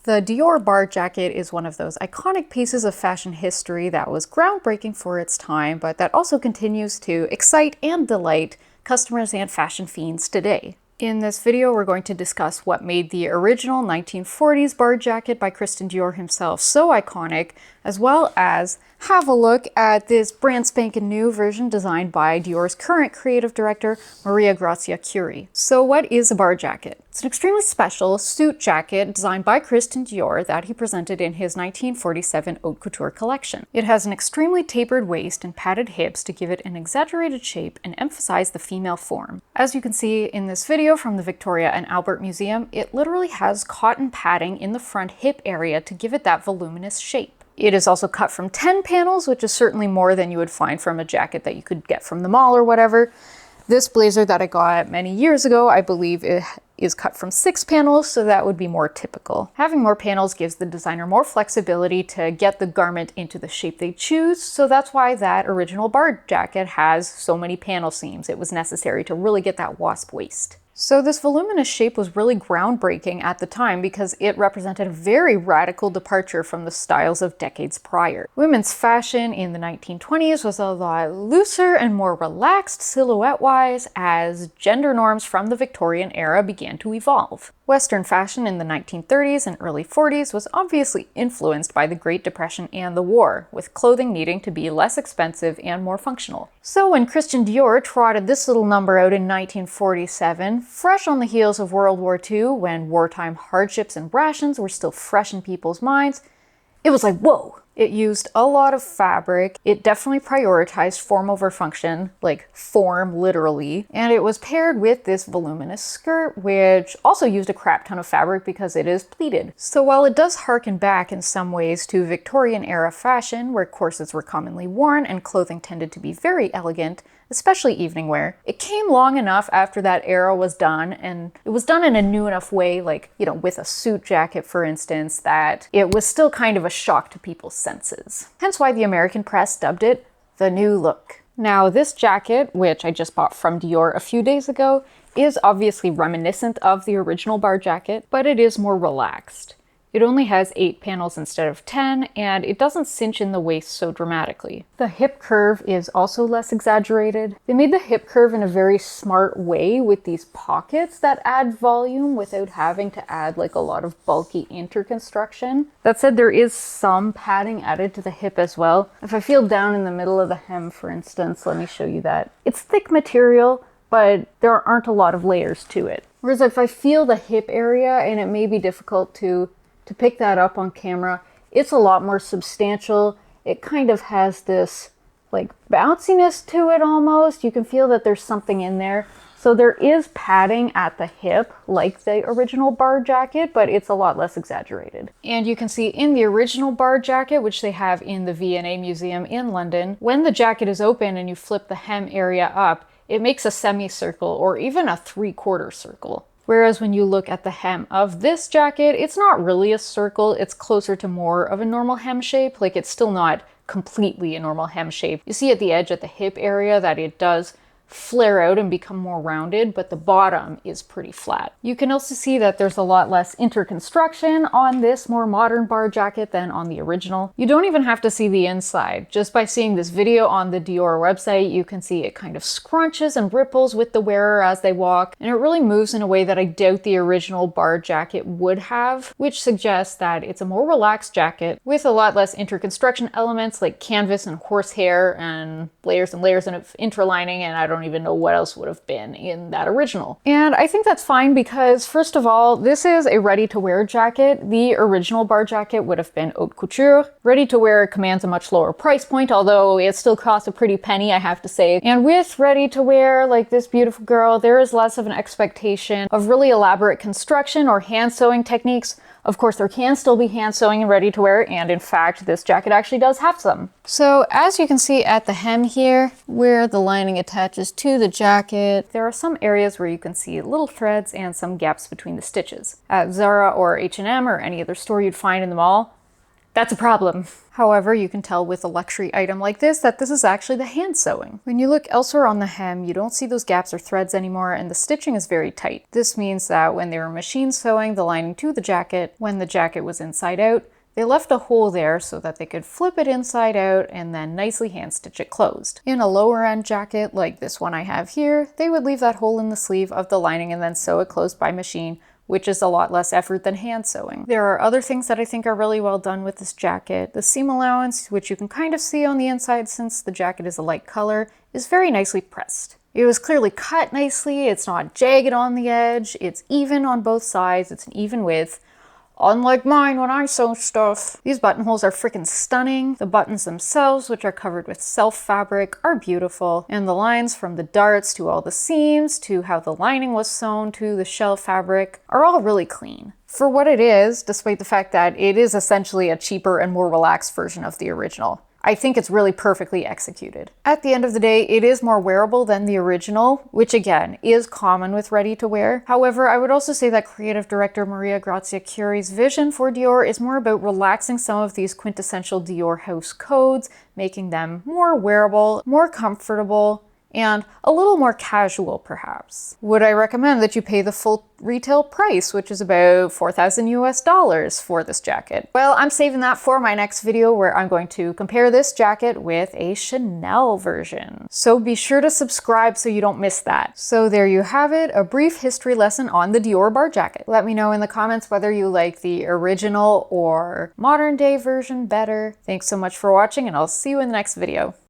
The Dior bar jacket is one of those iconic pieces of fashion history that was groundbreaking for its time, but that also continues to excite and delight customers and fashion fiends today. In this video, we're going to discuss what made the original 1940s bar jacket by Christian Dior himself so iconic, as well as have a look at this brand spanking new version designed by Dior's current creative director, Maria Grazia Chiuri. So what is a bar jacket? It's an extremely special suit jacket designed by Christian Dior that he presented in his 1947 haute couture collection. It has an extremely tapered waist and padded hips to give it an exaggerated shape and emphasize the female form. As you can see in this video from the Victoria and Albert Museum, it literally has cotton padding in the front hip area to give it that voluminous shape. It is also cut from 10 panels, which is certainly more than you would find from a jacket that you could get from the mall or whatever. This blazer that I got many years ago, I believe it is cut from 6 panels, so that would be more typical. Having more panels gives the designer more flexibility to get the garment into the shape they choose, so that's why that original bar jacket has so many panel seams. It was necessary to really get that wasp waist. So this voluminous shape was really groundbreaking at the time because it represented a very radical departure from the styles of decades prior. Women's fashion in the 1920s was a lot looser and more relaxed silhouette-wise as gender norms from the Victorian era began to evolve. Western fashion in the 1930s and early 40s was obviously influenced by the Great Depression and the war, with clothing needing to be less expensive and more functional. So when Christian Dior trotted this little number out in 1947, fresh on the heels of World War II, when wartime hardships and rations were still fresh in people's minds, it was like, whoa! It used a lot of fabric, it definitely prioritized form over function, like form literally, and it was paired with this voluminous skirt, which also used a crap ton of fabric because it is pleated. So while it does harken back in some ways to Victorian era fashion, where corsets were commonly worn and clothing tended to be very elegant, especially evening wear, it came long enough after that era was done, and it was done in a new enough way, like, you know, with a suit jacket, for instance, that it was still kind of a shock to people's senses. Hence why the American press dubbed it the new look. Now, this jacket, which I just bought from Dior a few days ago, is obviously reminiscent of the original bar jacket, but it is more relaxed. It only has 8 panels instead of 10, and it doesn't cinch in the waist so dramatically. The hip curve is also less exaggerated. They made the hip curve in a very smart way with these pockets that add volume without having to add like a lot of bulky interconstruction. That said, there is some padding added to the hip as well. If I feel down in the middle of the hem, for instance, let me show you that. It's thick material, but there aren't a lot of layers to it. Whereas if I feel the hip area, and it may be difficult to pick that up on camera, it's a lot more substantial. It kind of has this like bounciness to it almost. You can feel that there's something in there. So there is padding at the hip like the original bar jacket, but it's a lot less exaggerated. And you can see in the original bar jacket, which they have in the V&A Museum in London, when the jacket is open and you flip the hem area up, it makes a semicircle or even a 3/4 circle. Whereas when you look at the hem of this jacket, it's not really a circle, it's closer to more of a normal hem shape. Like, it's still not completely a normal hem shape. You see at the edge at the hip area that it does flare out and become more rounded, but the bottom is pretty flat. You can also see that there's a lot less interconstruction on this more modern bar jacket than on the original. You don't even have to see the inside. Just by seeing this video on the Dior website, you can see it kind of scrunches and ripples with the wearer as they walk, and it really moves in a way that I doubt the original bar jacket would have, which suggests that it's a more relaxed jacket with a lot less interconstruction elements like canvas and horsehair and layers of interlining, and I don't even know what else would have been in that original. And I think that's fine because, first of all, this is a ready-to-wear jacket. The original bar jacket would have been haute couture. Ready-to-wear commands a much lower price point, although it still costs a pretty penny, I have to say. And with ready-to-wear, like this beautiful girl, there is less of an expectation of really elaborate construction or hand-sewing techniques. Of course, there can still be hand sewing and ready to wear, and in fact, this jacket actually does have some. So as you can see at the hem here, where the lining attaches to the jacket, there are some areas where you can see little threads and some gaps between the stitches. At Zara or H&M or any other store you'd find in the mall, That's a problem. However, you can tell with a luxury item like this is actually the hand sewing. When you look elsewhere on the hem, you don't see those gaps or threads anymore, and the stitching is very tight. This means that when they were machine sewing the lining to the jacket, when the jacket was inside out, they left a hole there so that they could flip it inside out and then nicely hand stitch it closed. In a lower end jacket like this one I have here, they would leave that hole in the sleeve of the lining and then sew it closed by machine, which is a lot less effort than hand sewing. There are other things that I think are really well done with this jacket. The seam allowance, which you can kind of see on the inside since the jacket is a light color, is very nicely pressed. It was clearly cut nicely, it's not jagged on the edge, it's even on both sides, it's an even width. Unlike mine when I sew stuff. These buttonholes are freaking stunning. The buttons themselves, which are covered with self fabric, are beautiful. And the lines from the darts to all the seams to how the lining was sewn to the shell fabric are all really clean. For what it is, despite the fact that it is essentially a cheaper and more relaxed version of the original, I think it's really perfectly executed. At the end of the day, it is more wearable than the original, which again, is common with ready-to-wear. However, I would also say that creative director Maria Grazia Chiuri's vision for Dior is more about relaxing some of these quintessential Dior house codes, making them more wearable, more comfortable, and a little more casual perhaps. Would I recommend that you pay the full retail price, which is about $4,000 for this jacket? Well, I'm saving that for my next video where I'm going to compare this jacket with a Chanel version. So be sure to subscribe so you don't miss that. So there you have it, a brief history lesson on the Dior bar jacket. Let me know in the comments whether you like the original or modern day version better. Thanks so much for watching, and I'll see you in the next video.